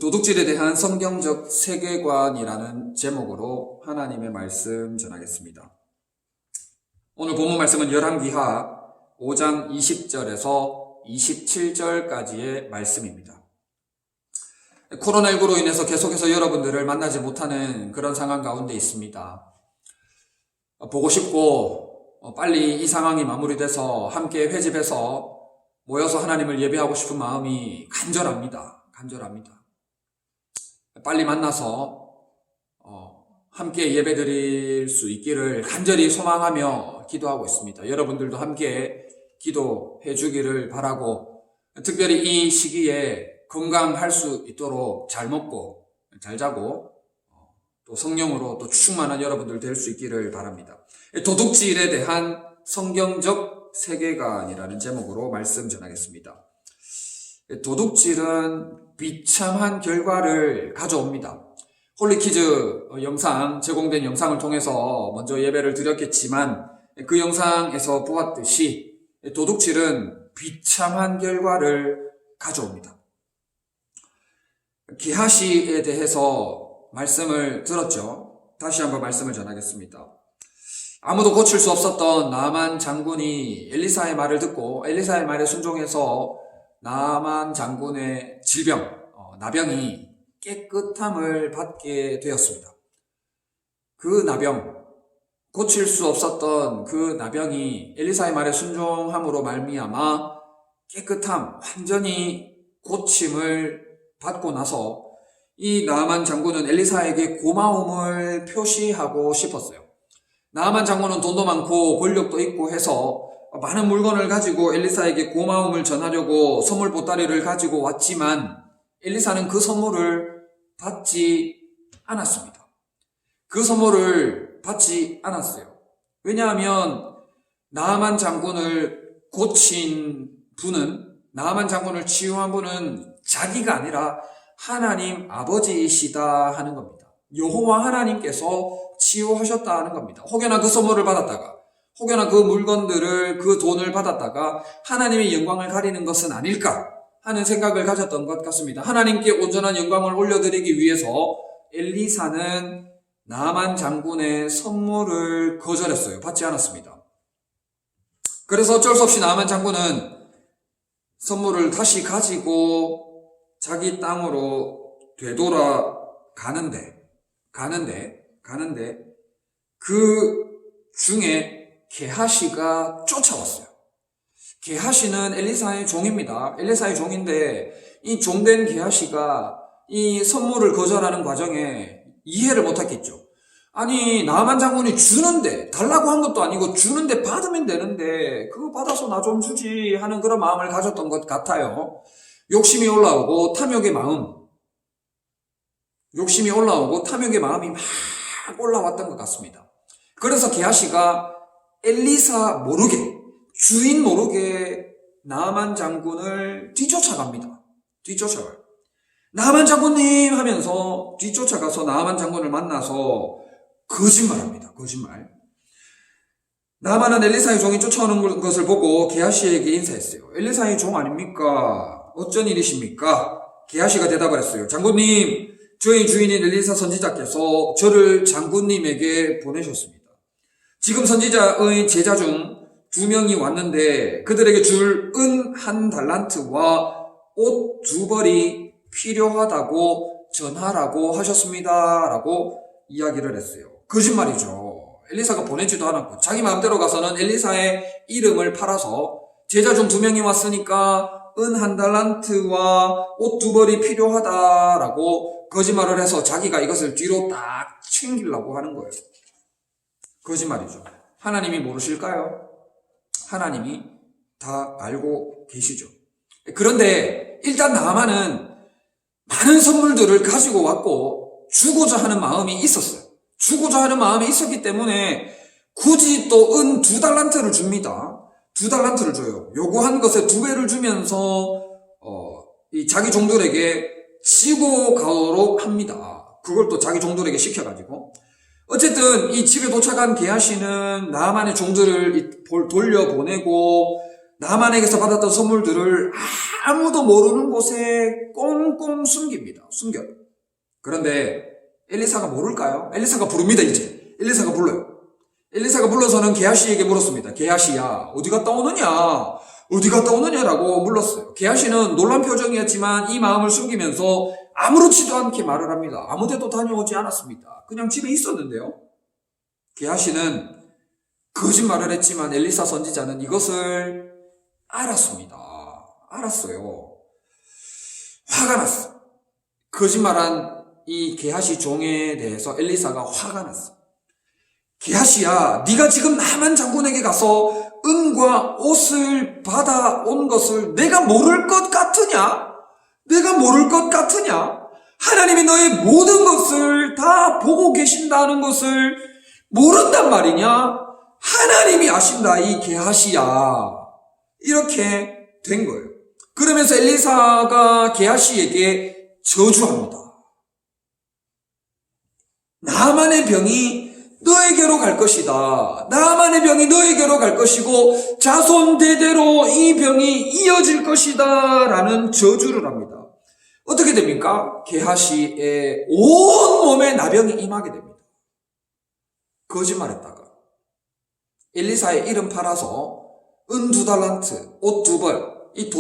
도둑질에 대한 성경적 세계관이라는 제목으로 하나님의 말씀 전하겠습니다. 오늘 본문 말씀은 열왕기하 5장 20절에서 27절까지의 말씀입니다. 코로나19로 인해서 계속해서 여러분들을 만나지 못하는 그런 상황 가운데 있습니다. 보고 싶고 빨리 이 상황이 마무리돼서 함께 회집해서 모여서 하나님을 예배하고 싶은 마음이 간절합니다. 빨리 만나서 함께 예배드릴 수 있기를 간절히 소망하며 기도하고 있습니다. 여러분들도 함께 기도해 주기를 바라고, 특별히 이 시기에 건강할 수 있도록 잘 먹고 잘 자고 또 성령으로 또 충만한 여러분들 될 수 있기를 바랍니다. 도둑질에 대한 성경적 세계관이라는 제목으로 말씀 전하겠습니다. 도둑질은 비참한 결과를 가져옵니다. 홀리키즈 영상, 제공된 영상을 통해서 먼저 예배를 드렸겠지만 그 영상에서 보았듯이 도둑질은 비참한 결과를 가져옵니다. 게하시에 대해서 말씀을 들었죠. 다시 한번 말씀을 전하겠습니다. 아무도 고칠 수 없었던 나만 장군이 엘리사의 말을 듣고 엘리사의 말에 순종해서 나만 장군의 질병, 나병이 깨끗함을 받게 되었습니다. 그 나병, 고칠 수 없었던 그 나병이 엘리사의 말에 순종함으로 말미암아 깨끗함, 완전히 고침을 받고 나서 이 나만 장군은 엘리사에게 고마움을 표시하고 싶었어요. 나만 장군은 돈도 많고 권력도 있고 해서 많은 물건을 가지고 엘리사에게 고마움을 전하려고 선물 보따리를 가지고 왔지만 엘리사는 그 선물을 받지 않았습니다. 그 선물을 받지 않았어요. 왜냐하면 나만 장군을 고친 분은, 나만 장군을 치유한 분은 자기가 아니라 하나님 아버지이시다 하는 겁니다. 여호와 하나님께서 치유하셨다 하는 겁니다. 혹여나 그 선물을 받았다가, 혹여나 그 물건들을, 그 돈을 받았다가 하나님의 영광을 가리는 것은 아닐까 하는 생각을 가졌던 것 같습니다. 하나님께 온전한 영광을 올려드리기 위해서 엘리사는 나만 장군의 선물을 거절했어요. 받지 않았습니다. 그래서 어쩔 수 없이 나만 장군은 선물을 다시 가지고 자기 땅으로 되돌아가는데 그 중에 게하시가 쫓아왔어요. 게하시는 엘리사의 종입니다. 엘리사의 종인데 이 종된 게하시가 이 선물을 거절하는 과정에 이해를 못했겠죠. 아니, 나만 장군이 주는데, 달라고 한 것도 아니고 주는데 받으면 되는데 그거 받아서 나 좀 주지 하는 그런 마음을 가졌던 것 같아요. 욕심이 올라오고 탐욕의 마음이 막 올라왔던 것 같습니다. 그래서 게하시가 엘리사 모르게, 주인 모르게 나만 장군을 뒤쫓아갑니다. 나만 장군님 하면서 뒤쫓아가서 나만 장군을 만나서 거짓말합니다. 나만은 엘리사의 종이 쫓아오는 것을 보고 게하시에게 인사했어요. 엘리사의 종 아닙니까? 어쩐 일이십니까? 게하시가 대답을 했어요. 장군님, 저희 주인인 엘리사 선지자께서 저를 장군님에게 보내셨습니다. 지금 선지자의 제자 중 2명이 왔는데 그들에게 줄 은 1달란트와 옷 2벌이 필요하다고 전하라고 하셨습니다. 라고 이야기를 했어요. 거짓말이죠. 엘리사가 보내지도 않았고 자기 마음대로 가서는 엘리사의 이름을 팔아서 제자 중 2명이 왔으니까 은 1달란트와 옷 2벌이 필요하다라고 거짓말을 해서 자기가 이것을 뒤로 딱 챙기려고 하는 거예요. 거짓말이죠. 하나님이 모르실까요? 하나님이 다 알고 계시죠. 그런데 일단 나만은 많은 선물들을 가지고 왔고 주고자 하는 마음이 있었어요. 주고자 하는 마음이 있었기 때문에 굳이 또 은 2달란트를 줍니다. 2달란트를 줘요. 요구한 것에 2배를 주면서 이 자기 종들에게 지고 가도록 합니다. 그걸 또 자기 종들에게 시켜가지고 어쨌든 이 집에 도착한 게하시는 나만의 종들을 돌려보내고 나만에게서 받았던 선물들을 아무도 모르는 곳에 꽁꽁 숨깁니다. 숨겨요. 그런데 엘리사가 모를까요? 엘리사가 부릅니다. 이제 엘리사가 불러요. 엘리사가 불러서는 게하시에게 물었습니다. 게하시야, 어디 갔다 오느냐? 어디 갔다 오느냐라고 물었어요. 게하시는 놀란 표정이었지만 이 마음을 숨기면서 아무렇지도 않게 말을 합니다. 아무데도 다녀오지 않았습니다. 그냥 집에 있었는데요. 게하시는 거짓말을 했지만 엘리사 선지자는 이것을 알았습니다. 알았어요. 화가 났어. 거짓말한 이 게하시 종에 대해서 엘리사가 화가 났어. 게하시야, 네가 지금 나만 장군에게 가서 은과 옷을 받아온 것을 내가 모를 것 같으냐? 내가 모를 것 같으냐? 하나님이 너의 모든 것을 다 보고 계신다는 것을 모른단 말이냐? 하나님이 아신다, 이 게하시야. 이렇게 된 거예요. 그러면서 엘리사가 게하시에게 저주합니다. 나만의 병이 너에게로 갈 것이다. 나만의 병이 너에게로 갈 것이고 자손 대대로 이 병이 이어질 것이다 라는 저주를 합니다. 어떻게 됩니까? 게하시의 온 몸에 나병이 임하게 됩니다. 거짓말했다가 엘리사의 이름 팔아서 은 2달란트, 옷 2벌, 이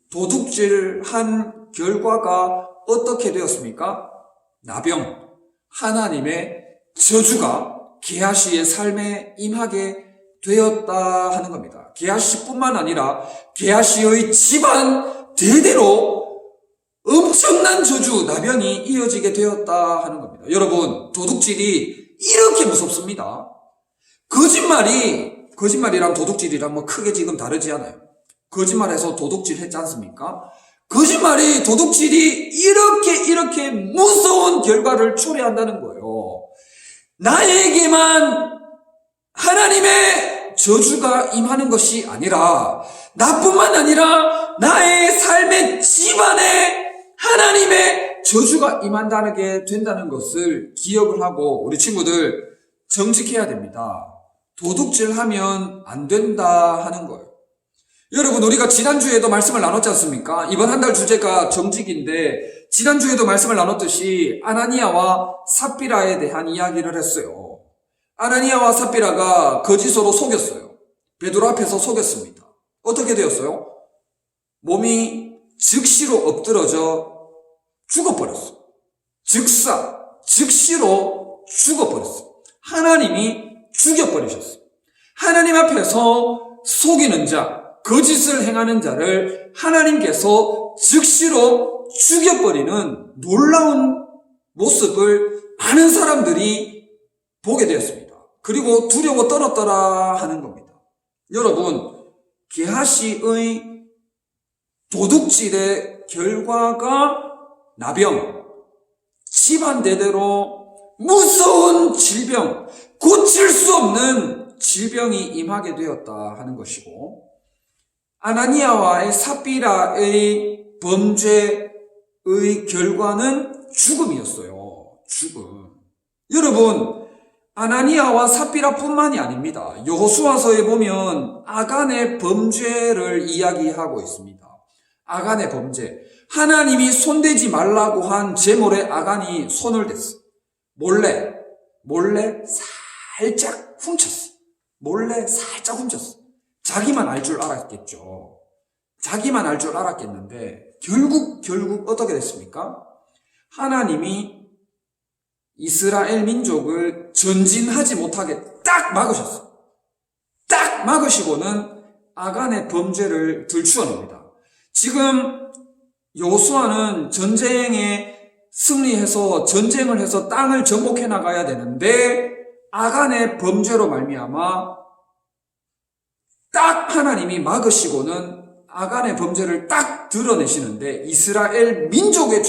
도둑질한 결과가 어떻게 되었습니까? 나병, 하나님의 저주가 게하시의 삶에 임하게 되었다 하는 겁니다. 게하시뿐만 아니라 게하시의 집안 대대로 엄청난 저주, 나병이 이어지게 되었다 하는 겁니다. 여러분, 도둑질이 이렇게 무섭습니다. 거짓말이랑 도둑질이랑 뭐 크게 지금 다르지 않아요. 거짓말해서 도둑질 했지 않습니까? 거짓말이, 도둑질이 이렇게 무서운 결과를 초래한다는 거예요. 나에게만 하나님의 저주가 임하는 것이 아니라 나뿐만 아니라 나의 삶의 집안에 하나님의 저주가 임한다는 게 된다는 것을 기억을 하고 우리 친구들 정직해야 됩니다. 도둑질하면 안 된다 하는 거예요. 여러분, 우리가 지난주에도 말씀을 나눴지 않습니까? 이번 한 달 주제가 정직인데 지난주에도 말씀을 나눴듯이 아나니아와 삽비라에 대한 이야기를 했어요. 아나니아와 삽비라가 거짓으로 속였어요. 베드로 앞에서 속였습니다. 어떻게 되었어요? 몸이 즉시로 엎드러져 죽어버렸어. 즉시로 죽어버렸어. 하나님이 죽여버리셨어. 하나님 앞에서 속이는 자, 거짓을 행하는 자를 하나님께서 즉시로 죽여버리는 놀라운 모습을 많은 사람들이 보게 되었습니다. 그리고 두려워 떨었더라 하는 겁니다. 여러분, 게하시의 도둑질의 결과가 나병, 집안 대대로 무서운 질병, 고칠 수 없는 질병이 임하게 되었다 하는 것이고, 아나니아와의 삽비라의 범죄의 결과는 죽음이었어요. 죽음. 여러분, 아나니아와 삽비라뿐만이 아닙니다. 여호수아서에 보면 아간의 범죄를 이야기하고 있습니다. 아간의 범죄. 하나님이 손대지 말라고 한 제물에 아간이 손을 댔어. 몰래 살짝 훔쳤어. 자기만 알 줄 알았겠죠. 자기만 알 줄 알았겠는데 결국 어떻게 됐습니까? 하나님이 이스라엘 민족을 전진하지 못하게 딱 막으셨어. 딱 막으시고는 아간의 범죄를 들추어냅니다. 지금 여호수아는 전쟁에 승리해서 전쟁을 해서 땅을 정복해 나가야 되는데 아간의 범죄로 말미암아 딱 하나님이 막으시고는 아간의 범죄를 딱 드러내시는데 이스라엘 민족의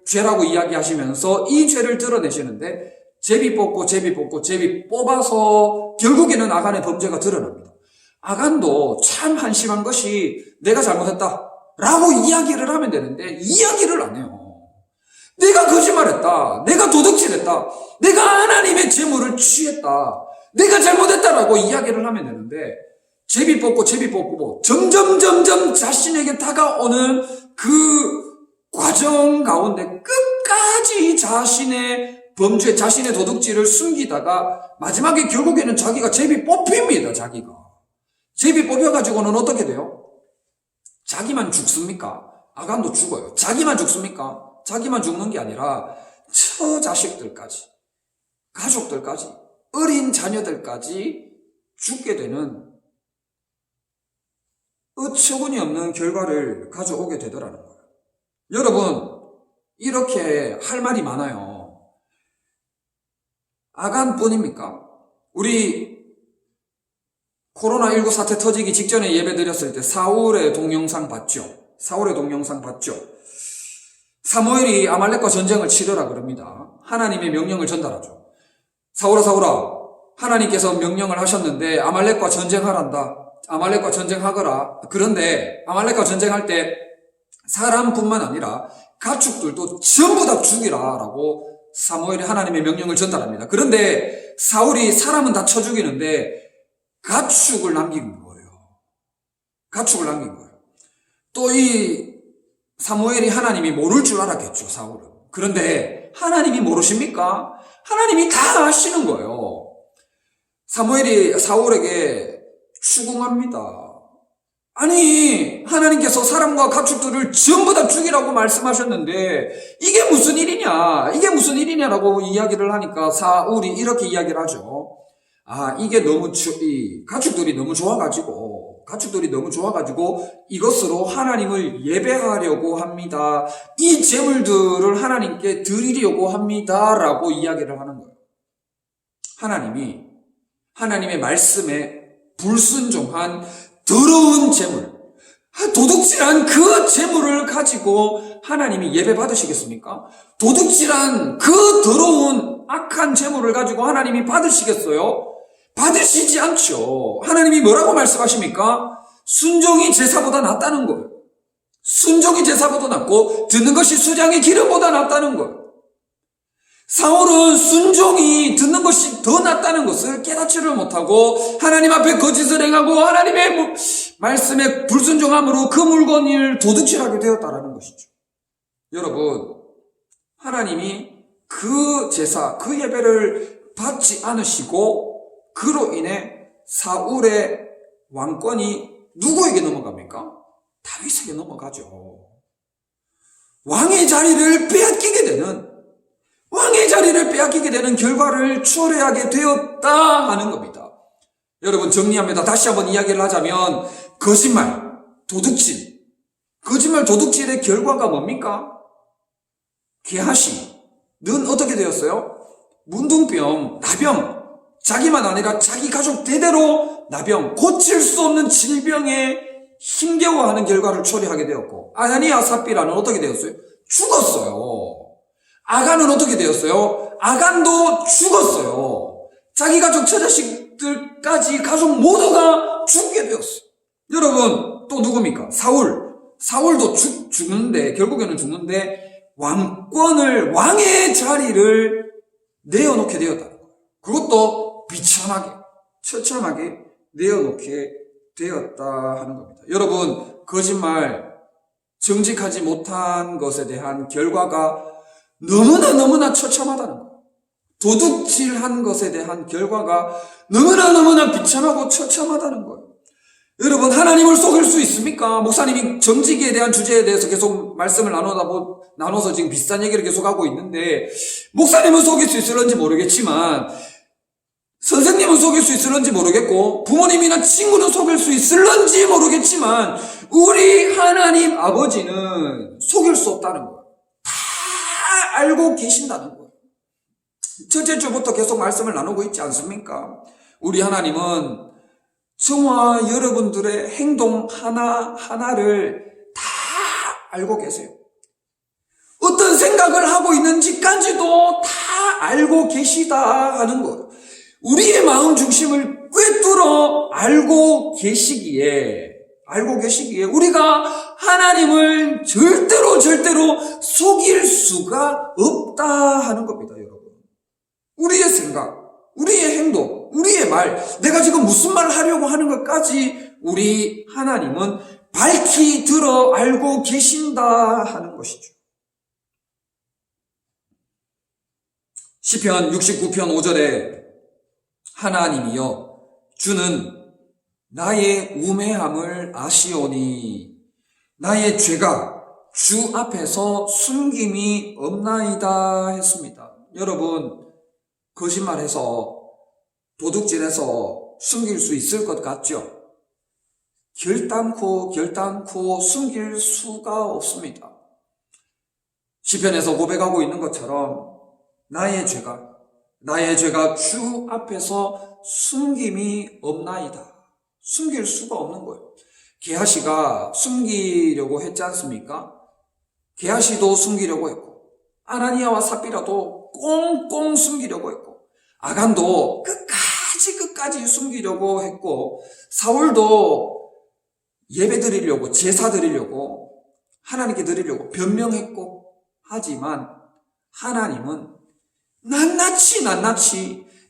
죄라고 이야기하시면서 이 죄를 드러내시는데 제비 뽑아서 결국에는 아간의 범죄가 드러납니다. 아간도 참 한심한 것이 내가 잘못했다 라고 이야기를 하면 되는데 이야기를 안 해요. 내가 거짓말했다. 내가 도둑질했다. 내가 하나님의 재물을 취했다. 내가 잘못했다라고 이야기를 하면 되는데 제비 뽑고 점점 자신에게 다가오는 그 과정 가운데 끝까지 자신의 범죄, 자신의 도둑질을 숨기다가 마지막에 결국에는 자기가 제비 뽑힙니다. 자기가 제비 뽑혀가지고는 어떻게 돼요? 자기만 죽습니까? 아간도 죽어요. 자기만 죽습니까? 자기만 죽는 게 아니라 처자식들까지, 가족들까지, 어린 자녀들까지 죽게 되는 어처구니 없는 결과를 가져오게 되더라는 거예요. 여러분, 이렇게 할 말이 많아요. 아간뿐입니까? 우리 코로나19 사태 터지기 직전에 예배 드렸을 때 사울의 동영상 봤죠? 사울의 동영상 봤죠? 사무엘이 아말렉과 전쟁을 치르라 그럽니다. 하나님의 명령을 전달하죠. 사울아, 하나님께서 명령을 하셨는데 아말렉과 전쟁하란다. 아말렉과 전쟁하거라. 그런데 아말렉과 전쟁할 때 사람뿐만 아니라 가축들도 전부 다 죽이라라고 사무엘이 하나님의 명령을 전달합니다. 그런데 사울이 사람은 다 쳐 죽이는데 가축을 남긴 거예요. 가축을 남긴 거예요. 또 이 사무엘이 하나님이 모를 줄 알았겠죠, 사울은. 그런데 하나님이 모르십니까? 하나님이 다 아시는 거예요. 사무엘이 사울에게 추궁합니다. 아니, 하나님께서 사람과 가축들을 전부 다 죽이라고 말씀하셨는데 이게 무슨 일이냐? 이게 무슨 일이냐라고 이야기를 하니까 사울이 이렇게 이야기를 하죠. 이게 너무 가축들이 너무 좋아가지고 이것으로 하나님을 예배하려고 합니다. 이 제물들을 하나님께 드리려고 합니다라고 이야기를 하는 거예요. 하나님이 하나님의 말씀에 불순종한 더러운 제물, 도둑질한 그 제물을 가지고 하나님이 예배 받으시겠습니까? 도둑질한 그 더러운 악한 제물을 가지고 하나님이 받으시겠어요? 받으시지 않죠. 하나님이 뭐라고 말씀하십니까? 순종이 제사보다 낫다는 거예요. 순종이 제사보다 낫고 듣는 것이 수장의 기름보다 낫다는 거예요. 사울은 순종이 듣는 것이 더 낫다는 것을 깨닫지를 못하고 하나님 앞에 거짓을 행하고 하나님의 말씀에 불순종함으로 그 물건을 도둑질하게 되었다라는 것이죠. 여러분, 하나님이 그 제사, 그 예배를 받지 않으시고 그로 인해 사울의 왕권이 누구에게 넘어갑니까? 다윗에게 넘어가죠. 왕의 자리를 빼앗기게 되는 결과를 초래하게 되었다 하는 겁니다. 여러분, 정리합니다. 다시 한번 이야기를 하자면 거짓말, 도둑질의 결과가 뭡니까? 게하시는 어떻게 되었어요? 문둥병, 나병, 자기만 아니라 자기 가족 대대로 나병, 고칠 수 없는 질병에 힘겨워하는 결과를 초래하게 되었고, 아나니아 삽비라는 어떻게 되었어요? 죽었어요. 아간은 어떻게 되었어요? 아간도 죽었어요. 자기 가족 처자식들까지 가족 모두가 죽게 되었어요. 여러분, 또 누굽니까? 사울도 결국에는 죽는데 왕의 자리를 내어놓게 되었다. 그것도 처참하게 내어놓게 되었다 하는 겁니다. 여러분, 거짓말, 정직하지 못한 것에 대한 결과가 너무나 처참하다는 거예요. 도둑질한 것에 대한 결과가 너무나 비참하고 처참하다는 거예요. 여러분, 하나님을 속일 수 있습니까? 목사님이 정직에 대한 주제에 대해서 계속 말씀을 나눠서 지금 비슷한 얘기를 계속하고 있는데, 목사님은 속일 수 있을런지 모르겠지만, 선생님은 속일 수 있을런지 모르겠고, 부모님이나 친구는 속일 수 있을런지 모르겠지만, 우리 하나님 아버지는 속일 수 없다는 거예요. 다 알고 계신다는 거예요. 첫째 주부터 계속 말씀을 나누고 있지 않습니까? 우리 하나님은 저와 여러분들의 행동 하나하나를 다 알고 계세요. 어떤 생각을 하고 있는지까지도 다 알고 계시다 하는 거예요. 우리의 마음 중심을 꿰뚫어 알고 계시기에 우리가 하나님을 절대로 속일 수가 없다 하는 겁니다, 여러분. 우리의 생각, 우리의 행동, 우리의 말, 내가 지금 무슨 말을 하려고 하는 것까지 우리 하나님은 밝히 들어 알고 계신다 하는 것이죠. 시편 69편 5절에 하나님이여 주는 나의 우매함을 아시오니 나의 죄가 주 앞에서 숨김이 없나이다 했습니다. 여러분, 거짓말해서 도둑질해서 숨길 수 있을 것 같죠? 결단코 숨길 수가 없습니다. 시편에서 고백하고 있는 것처럼 나의 죄가 주 앞에서 숨김이 없나이다. 숨길 수가 없는 거예요. 게하시가 숨기려고 했지 않습니까? 게하시도 숨기려고 했고, 아나니아와 삽비라도 꽁꽁 숨기려고 했고, 아간도 끝까지 숨기려고 했고, 사울도 예배 드리려고, 제사 드리려고, 하나님께 드리려고 변명했고, 하지만 하나님은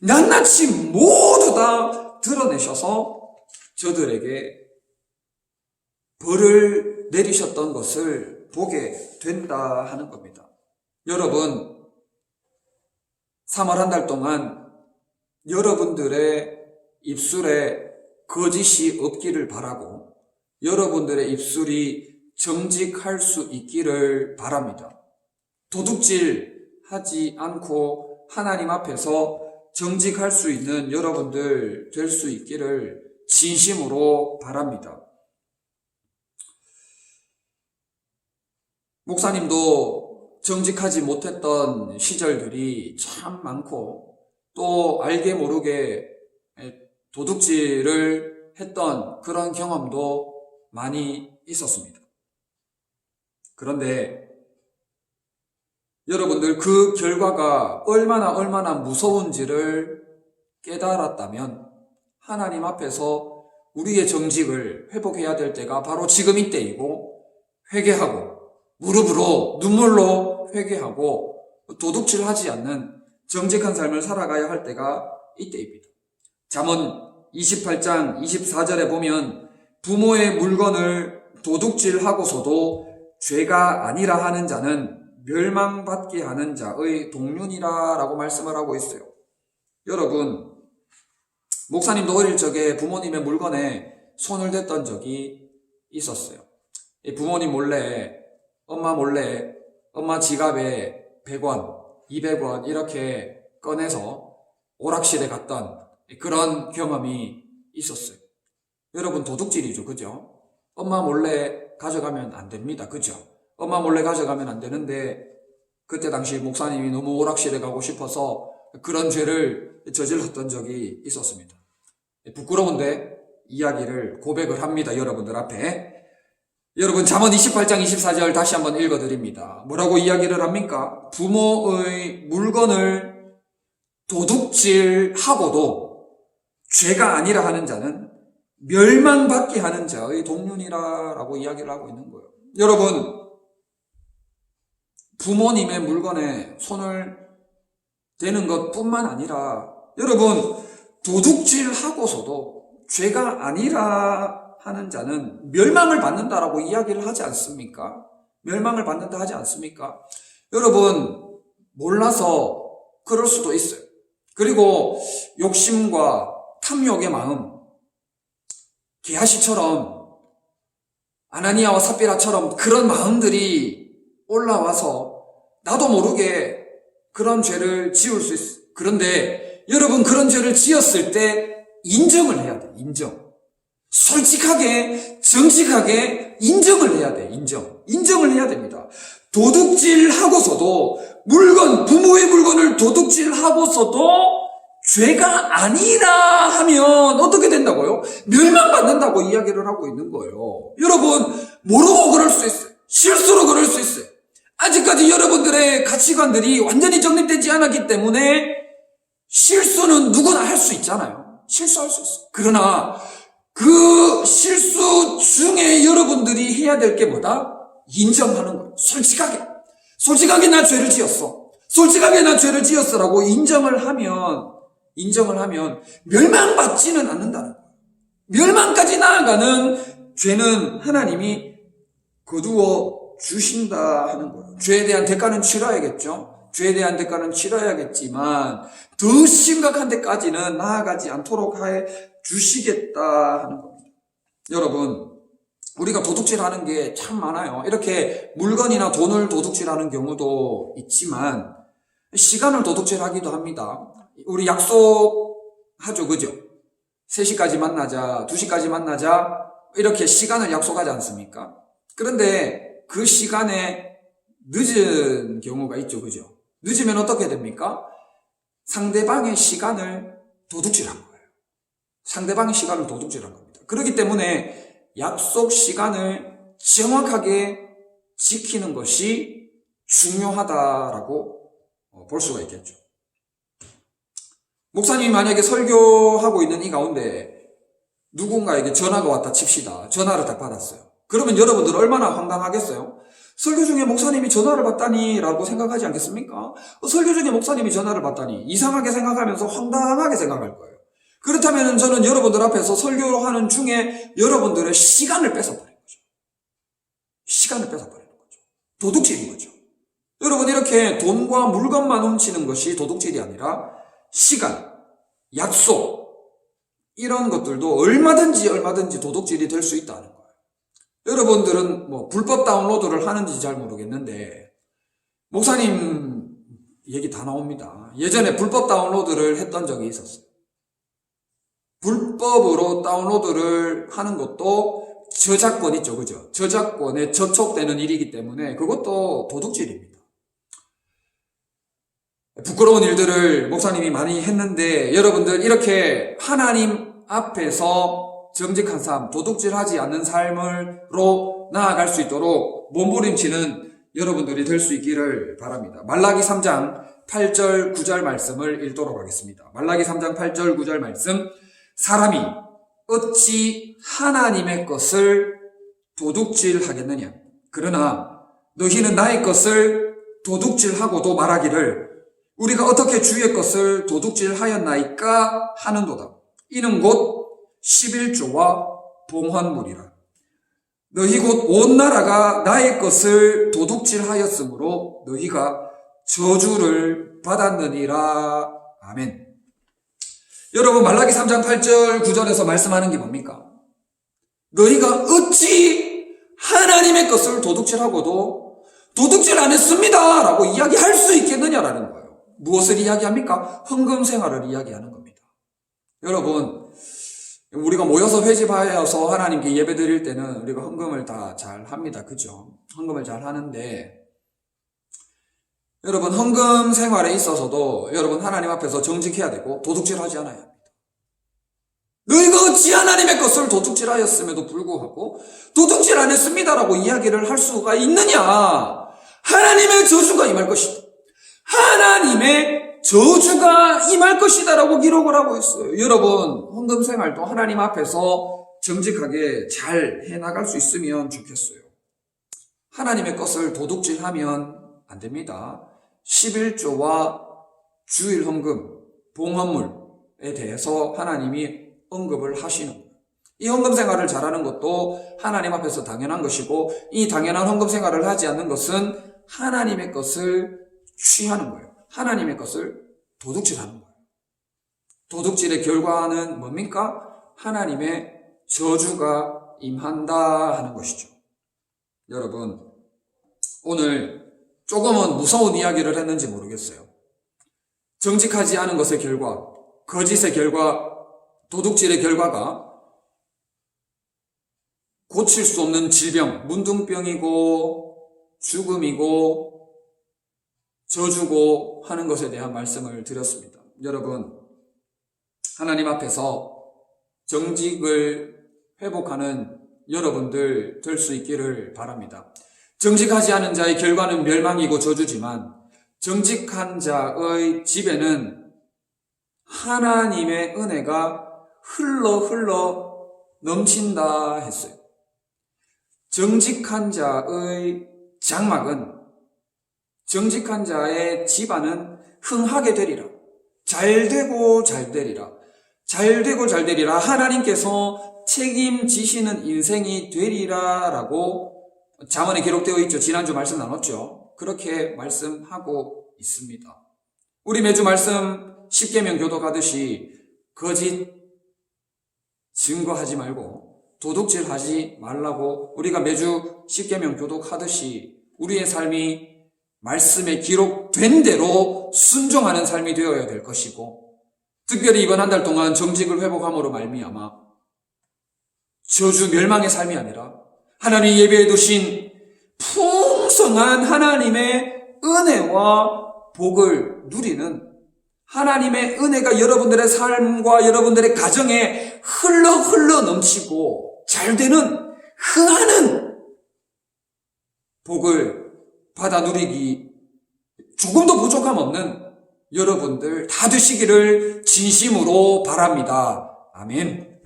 낱낱이 모두 다 드러내셔서 저들에게 벌을 내리셨던 것을 보게 된다 하는 겁니다. 여러분, 3월 한 달 동안 여러분들의 입술에 거짓이 없기를 바라고 여러분들의 입술이 정직할 수 있기를 바랍니다. 도둑질 하지 않고 하나님 앞에서 정직할 수 있는 여러분들 될 수 있기를 진심으로 바랍니다. 목사님도 정직하지 못했던 시절들이 참 많고 또 알게 모르게 도둑질을 했던 그런 경험도 많이 있었습니다. 그런데 여러분들 그 결과가 얼마나 무서운지를 깨달았다면 하나님 앞에서 우리의 정직을 회복해야 될 때가 바로 지금 이때이고 회개하고 무릎으로 눈물로 회개하고 도둑질하지 않는 정직한 삶을 살아가야 할 때가 이때입니다. 잠언 28장 24절에 보면 부모의 물건을 도둑질하고서도 죄가 아니라 하는 자는 멸망받게 하는 자의 동륜이라고 말씀을 하고 있어요. 여러분, 목사님도 어릴 적에 부모님의 물건에 손을 댔던 적이 있었어요. 부모님 몰래, 엄마 지갑에 100원, 200원 이렇게 꺼내서 오락실에 갔던 그런 경험이 있었어요. 여러분, 도둑질이죠, 그죠? 엄마 몰래 가져가면 안 됩니다, 그죠? 엄마 몰래 가져가면 안 되는데 그때 당시 목사님이 너무 오락실에 가고 싶어서 그런 죄를 저질렀던 적이 있었습니다. 부끄러운데 이야기를 고백을 합니다, 여러분들 앞에. 여러분, 잠언 28장 24절 다시 한번 읽어드립니다. 뭐라고 이야기를 합니까? 부모의 물건을 도둑질하고도 죄가 아니라 하는 자는 멸망받게 하는 자의 동륜이라고 이야기를 하고 있는 거예요. 여러분, 부모님의 물건에 손을 대는 것뿐만 아니라 여러분, 도둑질하고서도 죄가 아니라 하는 자는 멸망을 받는다라고 이야기를 하지 않습니까? 멸망을 받는다 하지 않습니까? 여러분, 몰라서 그럴 수도 있어요. 그리고 욕심과 탐욕의 마음, 게하시처럼 아나니아와 삽비라처럼 그런 마음들이 올라와서 나도 모르게 그런 죄를 지을 수 있어요. 그런데 여러분, 그런 죄를 지었을 때 인정을 해야 돼. 인정. 솔직하게 정직하게 인정을 해야 돼. 인정을 해야 됩니다. 도둑질하고서도 부모의 물건을 도둑질하고서도 죄가 아니라 하면 어떻게 된다고요? 멸망받는다고 이야기를 하고 있는 거예요. 여러분, 모르고 그럴 수 있어요. 실수로 그럴 수 있어요. 아직까지 여러분들의 가치관들이 완전히 정립되지 않았기 때문에 실수는 누구나 할 수 있잖아요. 실수할 수 있어요. 그러나 그 실수 중에 여러분들이 해야 될 게 뭐다? 인정하는 거예요. 솔직하게 나 죄를 지었어. 솔직하게 나 죄를 지었어라고 인정을 하면 인정을 하면 멸망받지는 않는다는 거예요. 멸망까지 나아가는 죄는 하나님이 거두어 주신다 하는 거예요. 죄에 대한 대가는 치러야겠죠. 죄에 대한 대가는 치러야겠지만 더 심각한 데까지는 나아가지 않도록 해 주시겠다 하는 겁니다. 여러분, 우리가 도둑질하는 게 참 많아요. 이렇게 물건이나 돈을 도둑질하는 경우도 있지만 시간을 도둑질하기도 합니다. 우리 약속하죠, 그죠? 3시까지 만나자, 2시까지 만나자 이렇게 시간을 약속하지 않습니까? 그런데 그 시간에 늦은 경우가 있죠, 그죠? 늦으면 어떻게 됩니까? 상대방의 시간을 도둑질한 거예요. 상대방의 시간을 도둑질한 겁니다. 그렇기 때문에 약속 시간을 정확하게 지키는 것이 중요하다라고 볼 수가 있겠죠. 목사님이 만약에 설교하고 있는 이 가운데 누군가에게 전화가 왔다 칩시다. 전화를 딱 받았어요. 그러면 여러분들 얼마나 황당하겠어요? 설교 중에 목사님이 전화를 받다니 라고 생각하지 않겠습니까? 설교 중에 목사님이 전화를 받다니 이상하게 생각하면서 황당하게 생각할 거예요. 그렇다면 저는 여러분들 앞에서 설교하는 중에 여러분들의 시간을 뺏어버린 거죠. 시간을 뺏어버리는 거죠. 도둑질인 거죠. 여러분, 이렇게 돈과 물건만 훔치는 것이 도둑질이 아니라 시간, 약속 이런 것들도 얼마든지 도둑질이 될 수 있다는 거예요. 여러분들은 불법 다운로드를 하는지 잘 모르겠는데 목사님 얘기 다 나옵니다. 예전에 불법 다운로드를 했던 적이 있었어요. 불법으로 다운로드를 하는 것도 저작권 있죠, 그죠? 저작권에 저촉되는 일이기 때문에 그것도 도둑질입니다. 부끄러운 일들을 목사님이 많이 했는데 여러분들 이렇게 하나님 앞에서 정직한 삶, 도둑질하지 않는 삶으로 나아갈 수 있도록 몸부림치는 여러분들이 될 수 있기를 바랍니다. 말라기 3장 8절 9절 말씀을 읽도록 하겠습니다. 말라기 3장 8절 9절 말씀. 사람이 어찌 하나님의 것을 도둑질하겠느냐? 그러나 너희는 나의 것을 도둑질하고도 말하기를 우리가 어떻게 주의 것을 도둑질하였나이까 하는도다. 이는 곧 11조와 봉헌물이라. 너희 곧 온 나라가 나의 것을 도둑질하였으므로 너희가 저주를 받았느니라. 아멘. 여러분, 말라기 3장 8절 9절에서 말씀하는 게 뭡니까? 너희가 어찌 하나님의 것을 도둑질하고도 도둑질 안 했습니다 라고 이야기할 수 있겠느냐라는 거예요. 무엇을 이야기합니까? 헌금 생활을 이야기하는 겁니다. 여러분, 우리가 모여서 회집하여서 하나님께 예배 드릴 때는 우리가 헌금을 다 잘 합니다. 그죠? 헌금을 잘 하는데 여러분, 헌금 생활에 있어서도 여러분 하나님 앞에서 정직해야 되고 도둑질하지 않아야 합니다. 너희가 어찌 하나님의 것을 도둑질하였음에도 불구하고 도둑질 안 했습니다라고 이야기를 할 수가 있느냐? 하나님의 저주가 임할 것이다. 하나님의 저주가 임할 것이다라고 기록을 하고 있어요. 여러분, 헌금 생활도 하나님 앞에서 정직하게 잘 해나갈 수 있으면 좋겠어요. 하나님의 것을 도둑질하면 안 됩니다. 11조와 주일 헌금, 봉헌물에 대해서 하나님이 언급을 하시는 거예요. 이 헌금 생활을 잘하는 것도 하나님 앞에서 당연한 것이고 이 당연한 헌금 생활을 하지 않는 것은 하나님의 것을 취하는 거예요. 하나님의 것을 도둑질하는 거예요. 도둑질의 결과는 뭡니까? 하나님의 저주가 임한다 하는 것이죠. 여러분, 오늘 조금은 무서운 이야기를 했는지 모르겠어요. 정직하지 않은 것의 결과, 거짓의 결과, 도둑질의 결과가 고칠 수 없는 질병, 문둥병이고 죽음이고 저주고 하는 것에 대한 말씀을 드렸습니다. 여러분, 하나님 앞에서 정직을 회복하는 여러분들 될 수 있기를 바랍니다. 정직하지 않은 자의 결과는 멸망이고 저주지만 정직한 자의 집에는 하나님의 은혜가 흘러 넘친다 했어요. 정직한 자의 장막은, 정직한 자의 집안은 흥하게 되리라. 잘 되고 잘 되리라. 잘 되고 잘 되리라. 하나님께서 책임지시는 인생이 되리라 라고 잠언에 기록되어 있죠. 지난주 말씀 나눴죠. 그렇게 말씀하고 있습니다. 우리 매주 말씀 십계명 교독하듯이 거짓 증거하지 말고 도둑질하지 말라고 우리가 매주 십계명 교독하듯이 우리의 삶이 말씀에 기록된 대로 순종하는 삶이 되어야 될 것이고, 특별히 이번 한 달 동안 정직을 회복함으로 말미암아 저주 멸망의 삶이 아니라 하나님이 예배해 두신 풍성한 하나님의 은혜와 복을 누리는, 하나님의 은혜가 여러분들의 삶과 여러분들의 가정에 흘러 넘치고 잘되는 흥하는 복을 받아 누리기 조금도 부족함 없는 여러분들 다 되시기를 진심으로 바랍니다. 아멘.